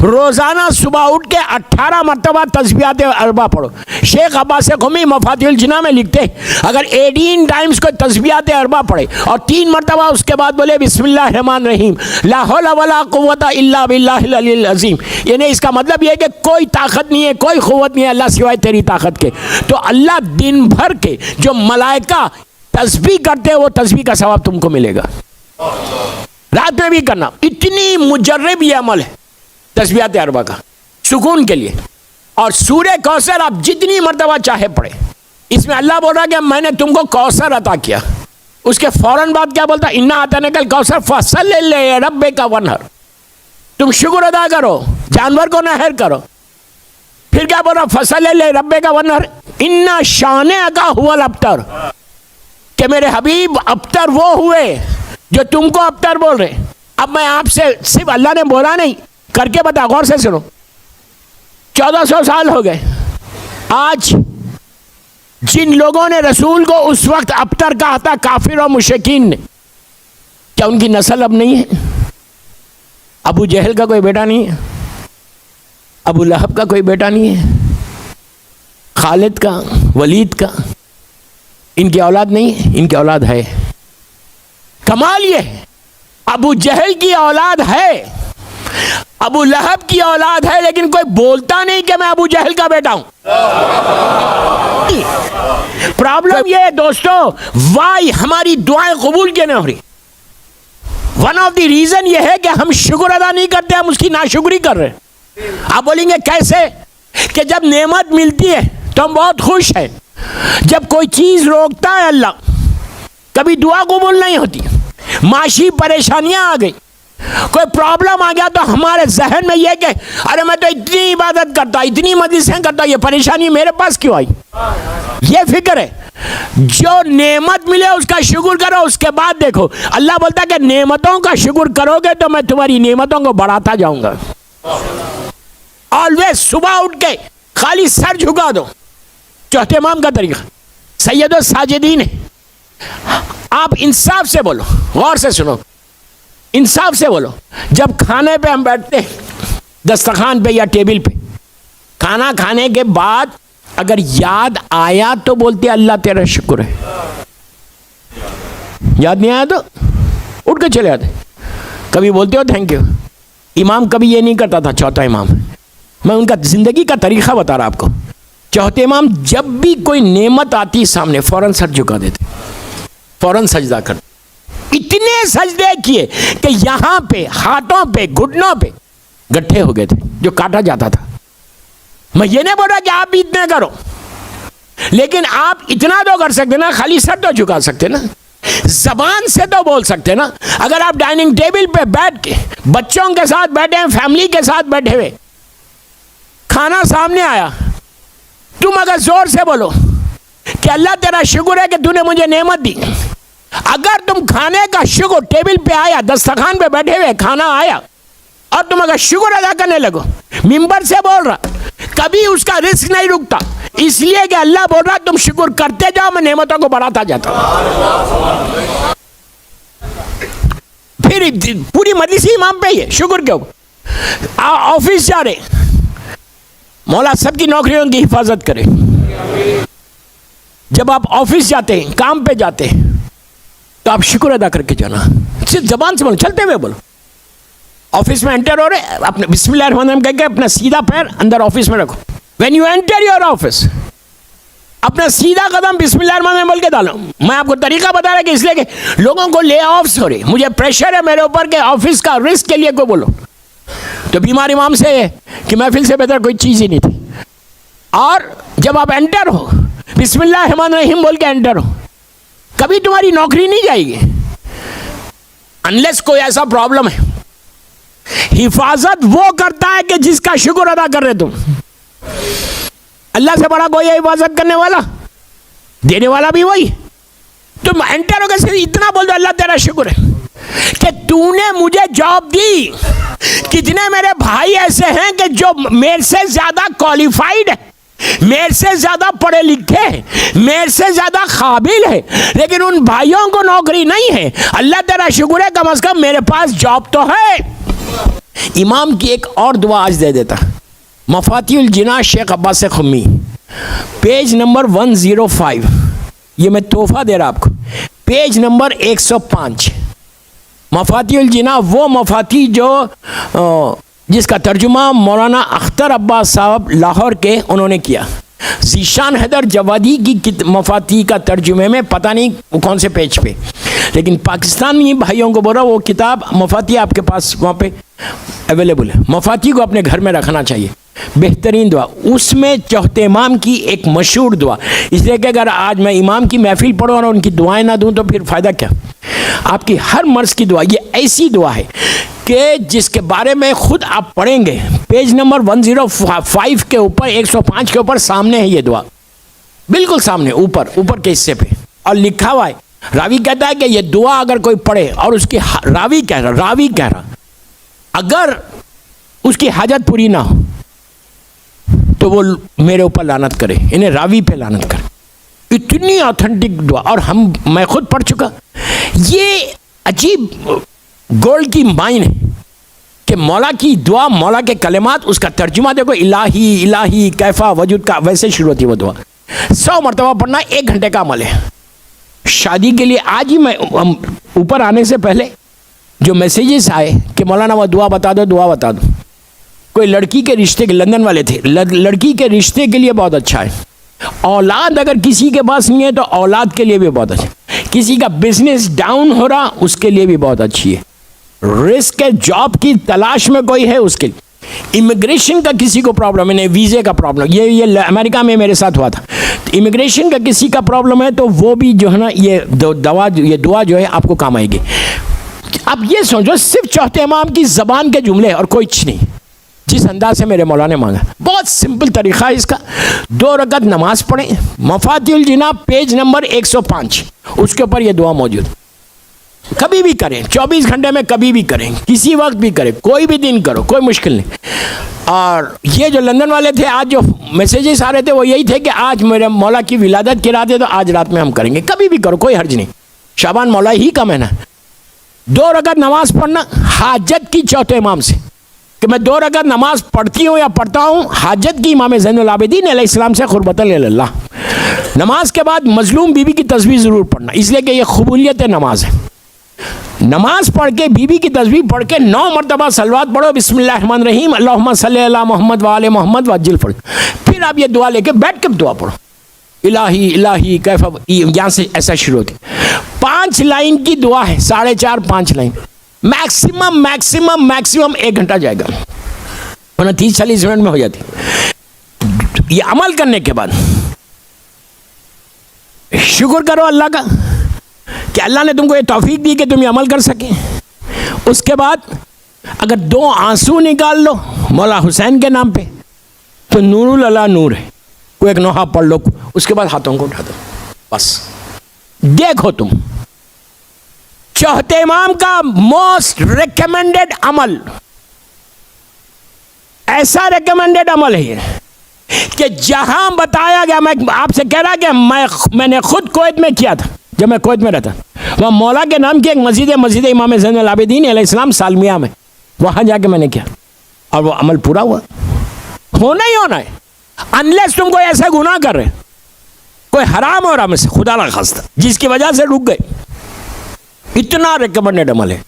रोजाना सुबह उठ के 18 मरतबा तस्बीहात अरबा पढ़ो। शेख अब्बास क़ुमी मफातिहुल जिन्ना में लिखते अगर 18 टाइम्स कोई तस्बीहात अरबा पढ़े और 3 मरतबा उसके बाद बोले बिस्मिल्लाहिर रहमानिर रहीम ला हौला वला कुव्वता इल्ला बिल्लाहिल अलील अज़ीम, यानी इसका मतलब यह है कि कोई ताकत नहीं है, कोई क़ुव्वत नहीं है अल्लाह सिवाय तेरी ताकत के। तो अल्लाह दिन भर के जो मलाइका तस्बीह करते हैं वो तस्बीह का सवाब तुमको मिलेगा। रात में भी करना। इतनी मुजर्रब ये अमल है तस्बीहात अरबा का, सुकून के लिए। और सूरह कौसर आप जितनी मरतबा चाहे पढ़े। इसमें अल्लाह बोल रहा है कि मैंने तुमको कौसर अता किया। उसके फौरन बाद क्या बोलता, इन्ना अतैनाकल कौसर फसल्लि लिरब्बिका वन्हर, तुम शुक्र अदा करो, जानवर को नहर करो। फिर क्या बोल रहा, फसल्लि लिरब्बिका वन्हर इन्ना शानिअका हुवल अब्तर, कि मेरे हबीब अब्तर वो हुए जो तुमको अब्तर बोल रहे। अब मैं आपसे सिर्फ अल्लाह ने बोला नहीं, करके बता, गौर से सुनो। 1400 साल हो गए, आज जिन लोगों ने रसूल को उस वक्त अब्तर कहा था, काफिर और मुशरिकीन ने, क्या उनकी नस्ल अब नहीं है? अबू जहल का कोई बेटा नहीं है, अबू लहब का कोई बेटा नहीं है, खालिद का, वलीद का, इनकी औलाद नहीं है? इनकी औलाद है। कमाल ये है, अबू जहल की औलाद है, अबू लहब की औलाद है, लेकिन कोई बोलता नहीं कि मैं अबू जहल का बेटा हूं। प्रॉब्लम ये है दोस्तों, वाई हमारी दुआएं कबूल क्यों नहीं हो रही? वन ऑफ द रीजन ये है कि हम शुक्र अदा नहीं करते, हम उसकी नाशुक्री कर रहे हैं। आप बोलेंगे कैसे? कि जब नेमत मिलती है तो हम बहुत खुश हैं, जब कोई चीज रोकता है अल्लाह, कभी दुआ कबूल नहीं होती, माशी परेशानियां आ गई, कोई प्रॉब्लम आ गया, तो हमारे जहन में यह कि अरे मैं तो इतनी इबादत करता, इतनी मजलिसें करता, ये परेशानी मेरे पास क्यों आई? ये फिक्र है। जो नेमत मिले उसका शुक्र करो, उसके बाद देखो अल्लाह बोलता है कि नेमतों का शुक्र करोगे तो मैं तुम्हारी नेमतों को बढ़ाता जाऊंगा। ऑलवेज सुबह उठ के खाली सर झुका दो, चौथे इमाम का तरीका सैयदो साजिदीन है। आप इंसाफ से बोलो, गौर से सुनो, इंसाफ से बोलो। जब खाने पे हम बैठते हैं, दस्तरखान पे या टेबल पे, खाना खाने के बाद अगर याद आया तो बोलते अल्लाह तेरा शुक्र है, याद नहीं आया तो उठ के चले जाते। कभी बोलते हो थैंक यू। इमाम कभी ये नहीं करता था, चौथा इमाम, मैं उनका जिंदगी का तरीका बता रहा आपको। चौथे इमाम जब भी कोई नेमत आती सामने फौरन सर झुका देते, फौरन सजदा करते। इतने सजदे किए कि यहां पे, हाथों पे, घुटनों पे गड्ढे हो गए थे जो काटा जाता था। मैं ये नहीं बोल रहा कि आप भी इतने करो, लेकिन आप इतना तो कर सकते ना, खाली सर तो झुका सकते ना, जबान से तो बोल सकते ना। अगर आप डाइनिंग टेबल पे बैठ के बच्चों के साथ बैठे हैं, फैमिली के साथ बैठे हुए, खाना सामने आया, तुम अगर जोर से बोलो कि अल्लाह तेरा शुक्र है कि तूने मुझे नेमत दी। अगर तुम खाने का शुक्र, टेबल पे आया, दस्तरखान पे बैठे हुए खाना आया और तुम अगर शुक्र अदा करने लगो, मिंबर से बोल रहा, कभी उसका रिस्क नहीं रुकता, इसलिए कि अल्लाह बोल रहा तुम शुक्र करते जाओ, मैं नेमतों को बढ़ाता जाता हूं। फिर पूरी मजलिस इमाम पे ही है शुक्र के ऊपर। ऑफिस जा रहे, मौला सबकी नौकरियों की हिफाजत करे। जब आप ऑफिस जाते हैं, काम पे जाते हैं, तो आप शुक्र अदा करके जाना, सिर्फ जबान से बोलो, चलते हुए बोलो। ऑफिस में एंटर हो रहे, अपने बिस्मिल्लाहिर्रहमानिर्रहीम कह के अपना सीधा पैर अंदर ऑफिस में रखो। When you enter your office, अपना सीधा कदम बिस्मिल्लाहिर्रहमानिर्रहीम बोल के डालो। मैं आपको तरीका बता रहा कि इसलिए कि लोगों को ले ऑफ्स हो रही, मुझे प्रेशर है मेरे ऊपर के ऑफिस का रिस्क के लिए कोई बोलो, तो बीमार इमाम से कि महफिल से बेहतर कोई चीज़ ही नहीं थी। और जब आप एंटर हो, बिस्मिल्लाहिर्रहमानिर्रहीम बोल के एंटर हो, कभी तुम्हारी नौकरी नहीं जाएगी अनलेस कोई ऐसा प्रॉब्लम है। हिफाजत वो करता है कि जिसका शुक्र अदा कर रहे तुम। अल्लाह से बड़ा कोई है हिफाजत करने वाला, देने वाला भी वही। तुम एंटर हो गए, सिर्फ इतना बोल दो अल्लाह तेरा शुक्र है कि तूने मुझे जॉब दी। कितने मेरे भाई ऐसे हैं कि जो मेरे से ज्यादा क्वालिफाइड है, मेरे से ज्यादा पढ़े लिखे हैं, मेरे से ज्यादा काबिल है, लेकिन उन भाइयों को नौकरी नहीं है। अल्लाह तेरा शुक्र है, कम से कम मेरे पास जॉब तो है। इमाम की एक और दुआ आज दे देता, मफातिउल जिना शेख अब्बास खुमी, पेज नंबर 105, ये मैं तोहफा दे रहा आपको, पेज नंबर 105। मफातिउल जिना वो मफाती जो जिसका तर्जुमा मौलाना अख्तर अब्बास साहब लाहौर के उन्होंने किया। ज़ीशान हैदर जवादी की मफाती का तर्जुमे में पता नहीं कौन से पेज पे, लेकिन पाकिस्तानी भाइयों को बोल रहा वो किताब मफाती आपके पास वहाँ पे अवेलेबल है। मफाती को अपने घर में रखना चाहिए, बेहतरीन दुआ। उसमें चौथे इमाम की एक मशहूर दुआ, इसलिए कि अगर आज मैं इमाम की महफिल पढ़ूँ और उनकी दुआएं ना दूँ तो फिर फ़ायदा क्या। आपकी हर मर्ज़ की दुआ, ये ऐसी दुआ है कि जिसके बारे में खुद आप पढ़ेंगे, पेज नंबर 105 के ऊपर 105 के ऊपर सामने है ये दुआ, बिल्कुल सामने ऊपर के हिस्से पे, और लिखा हुआ है। रावी कहता है कि ये दुआ अगर कोई पढ़े और उसकी रावी कह रहा अगर उसकी हाजत पूरी ना हो तो वो मेरे ऊपर लानत करे, इन्हें रावी पे लानत करे। इतनी ऑथेंटिक दुआ, और मैं खुद पढ़ चुका। ये अजीब गोल्ड की माइन है कि मौला की दुआ, मौला के कलेमात, उसका तर्जुमा देखो, इलाही इलाही कैफा वजूद का, वैसे शुरू होती है वो दुआ। 100 मरतबा पढ़ना 1 घंटे का अमल है। शादी के लिए आज ही मैं ऊपर आने से पहले जो मैसेजेस आए कि मौलाना वो दुआ बता दो, कोई लड़की के रिश्ते के, लंदन वाले थे, लड़की के रिश्ते के लिए बहुत अच्छा है। औलाद अगर किसी के पास नहीं है तो औलाद के लिए भी बहुत अच्छा है। किसी का बिजनेस डाउन हो रहा उसके लिए भी बहुत अच्छी है। रिस्क है, जॉब की तलाश में कोई है उसके लिए। इमिग्रेशन का किसी को प्रॉब्लम है, नहीं वीज़े का प्रॉब्लम, ये अमेरिका में मेरे साथ हुआ था। तो इमिग्रेशन का किसी का प्रॉब्लम है तो वो भी जो है ना, ये दुआ जो है आपको काम आएगी। अब ये समझो सिर्फ चौथे इमाम की ज़बान के जुमले और कुछ नहीं, जिस अंदाज से मेरे मौला ने मांगा। बहुत सिंपल तरीक़ा है इसका। 2 रकत नमाज पढ़ें, मफातिउल जिना पेज नंबर 105, उसके ऊपर ये दुआ मौजूद। कभी भी करें, 24 घंटे में कभी भी करें, किसी वक्त भी करें, कोई भी दिन करो, कोई मुश्किल नहीं। और ये जो लंदन वाले थे, आज जो मैसेजेस आ रहे थे वो यही थे कि आज मेरे मौला की विलादत की रात है तो आज रात में हम करेंगे। कभी भी करो, कोई हर्ज नहीं। शाबान मौला ही का महीना। 2 रकत नमाज पढ़ना हाजत की चौथे इमाम से, कि मैं 2 रकत नमाज पढ़ती हूँ या पढ़ता हूँ हाजत की इमाम ज़ैनुल आबिदीन अलैहिस्सलाम से क़ुर्बतन इल्लाह। नमाज के बाद मजलूम बीबी की तस्बीह ज़रूर पढ़ना, इसलिए कि यह क़बूलियत नमाज है। नमाज पढ़ के बीबी की तस्बीह पढ़ के 9 मरतबा सलवात पढ़ो, बिस्मिल्लाहिर्रहमानिर्रहीम, अल्लाहुम्मा सल्ली अला मोहम्मद व आले मोहम्मद वअज्जिल फर्ज। फिर आप ये दुआ लेके बैठ के दुआ पढ़ो, इलाही इलाही कैफा, यहाँ से ऐसा शुरू होती। 5 लाइन की दुआ है, 4.5-5 लाइन, मैक्सिमम 1 घंटा जाएगा, वरना 30-40 मिनट में हो जाती। ये अमल करने के बाद शुक्र करो अल्लाह का कि अल्लाह ने तुमको ये तौफीक दी कि तुम ये अमल कर सके। उसके बाद अगर 2 आंसू निकाल लो मौला हुसैन के नाम पे तो नूरुल अला नूर है, कोई एक नोहा पढ़ लो, उसके बाद हाथों को उठा दो, बस। देखो तुम चौथे इमाम का मोस्ट रिकमेंडेड अमल, ऐसा रिकमेंडेड अमल है कि जहां बताया गया, मैं आपसे कह रहा कि मैंने खुद कुवैत में किया था, जब मैं कुवैत में रहता, वहाँ मौला के नाम की एक मस्जिद इमाम ज़ैनुल आबिदीन अलैहिस्सलाम सालमिया में, वहाँ जाके मैंने किया और वो अमल पूरा हुआ। होना ही होना है, अनलेस तुम कोई ऐसा गुनाह कर रहे, कोई हराम हो रहा में से, खुदा ना खास्ता, जिसकी वजह से रुक गए। इतना रिकमेंडेड अमल है।